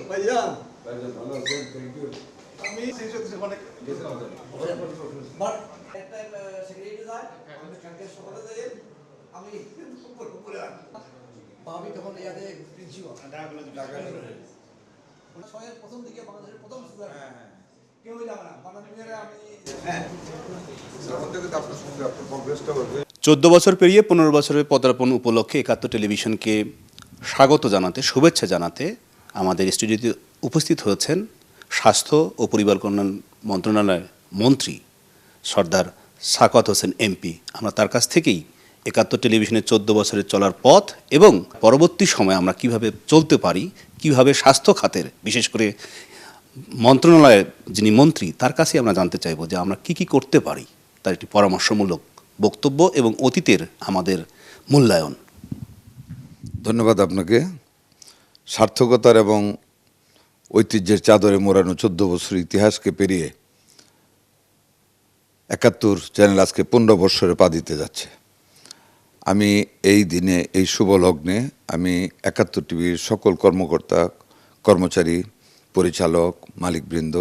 ভাইজান ভাইজান ভালো আছেন? Thank you. আমি সেই সাথে অনেক গেছেন আমাদের? বাট একটা সেক্রেটারি যায় আমি কালকে সকালে যাই আমি উপরে ভাবি তখন ইয়াতে প্রিন্সিপাল ছয়ের প্রথম দিকে বাংলাদেশের প্রথম স্টুডেন্ট কেউ যাবে না বাংলাদেশের আমি 14 বছর পেরিয়ে 15 বছরের পদার্পণ উপলক্ষে একাত্তর টেলিভিশনকে স্বাগত জানাতে, শুভেচ্ছা জানাতে আমাদের স্টুডিওতে উপস্থিত হয়েছেন স্বাস্থ্য ও পরিবার কল্যাণ মন্ত্রণালয়ের মন্ত্রী সর্দার সাখাওয়াত হোসেন এমপি। আমরা তার কাছ থেকেই একাত্তর টেলিভিশনের 14 বছরের চলার পথ এবং পরবর্তী সময়ে আমরা কিভাবে চলতে পারি, কিভাবে স্বাস্থ্য খাতের বিশেষ করে মন্ত্রণালয়ের যিনি মন্ত্রী তার কাছে আমরা জানতে চাইব যে আমরা কি করতে পারি, তার একটি পরামর্শমূলক বক্তব্য এবং অতীতের আমাদের মূল্যায়ন। ধন্যবাদ আপনাকে। সার্থকতার এবং ঐতিহ্যের চাদরে মোড়ানো 14 বছর ইতিহাসকে পেরিয়ে 71 চ্যানেল আজকে 15 বছরে পা দিতে যাচ্ছে। আমি এই দিনে এই শুভ লগ্নে আমি 71 টিভির সকল কর্মকর্তা, কর্মচারী, পরিচালক, মালিকবৃন্দ,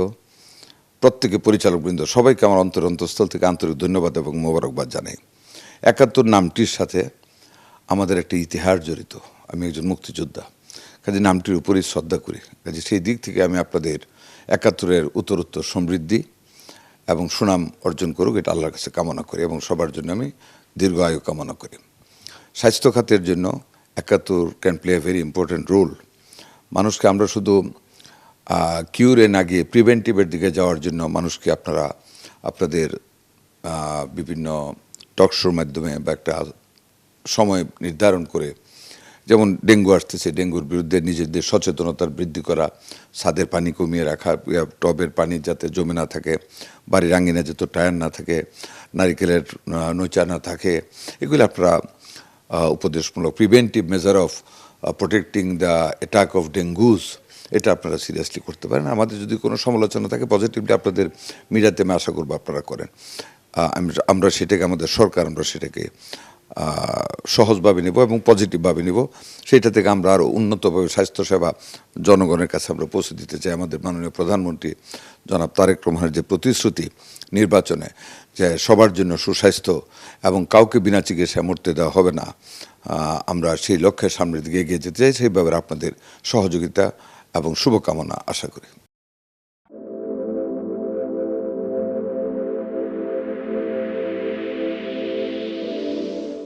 প্রত্যেকে পরিচালকবৃন্দ সবাইকে আমার অন্তঃস্থল থেকে আন্তরিক ধন্যবাদ এবং মোবারকবাদ জানাই। 71 নামটির সাথে আমাদের একটা ইতিহাস জড়িত। আমি একজন মুক্তিযোদ্ধা, কাজে নামটির উপরই শ্রদ্ধা করি। কাজে সেই দিক থেকে আমি আপনাদের 71-এর উত্তরোত্তর সমৃদ্ধি এবং সুনাম অর্জন করুক এটা আল্লাহর কাছে কামনা করি এবং সবার জন্য আমি দীর্ঘ আয়ু কামনা করি। স্বাস্থ্য খাতের জন্য 71 can play a very important role. মানুষকে আমরা শুধু কিউরে না গিয়ে প্রিভেন্টিভের দিকে যাওয়ার জন্য মানুষকে আপনারা আপনাদের বিভিন্ন টকশোর মাধ্যমে বা একটা সময় নির্ধারণ করে, যেমন ডেঙ্গু আসতেছে, ডেঙ্গুর বিরুদ্ধে নিজেদের সচেতনতার বৃদ্ধি করা, ছাদের পানি কমিয়ে রাখা, টবের পানি যাতে জমে না থাকে, বাড়ির আঙ্গিনা যাতে টায়ার না থাকে, নারিকেলের নৈচা না থাকে, এগুলি আপনারা উপদেশমূলক preventive measure of protecting the attack of dengues, এটা আপনারা সিরিয়াসলি করতে পারেন। আমাদের যদি কোনো সমালোচনা থাকে পজিটিভলি আপনাদের মিডিয়াতে আমি আশা করবো আপনারা করেন। আমরা সেটাকে আমাদের সরকার আমরা সেটাকে সহজভাবে নেব এবং পজিটিভভাবে নেব। সেইটা থেকে আমরা আরও উন্নতভাবে স্বাস্থ্যসেবা জনগণের কাছে আমরা পৌঁছে দিতে চাই। আমাদের মাননীয় প্রধানমন্ত্রী জনাব তারেক রহমানের যে প্রতিশ্রুতি নির্বাচনে যে সবার জন্য সুস্বাস্থ্য এবং কাউকে বিনা চিকিৎসায় মরতে দেওয়া হবে না, আমরা সেই লক্ষ্যের সামনের দিকে এগিয়ে যেতে চাই। সেইভাবে আপনাদের সহযোগিতা এবং শুভকামনা আশা করি।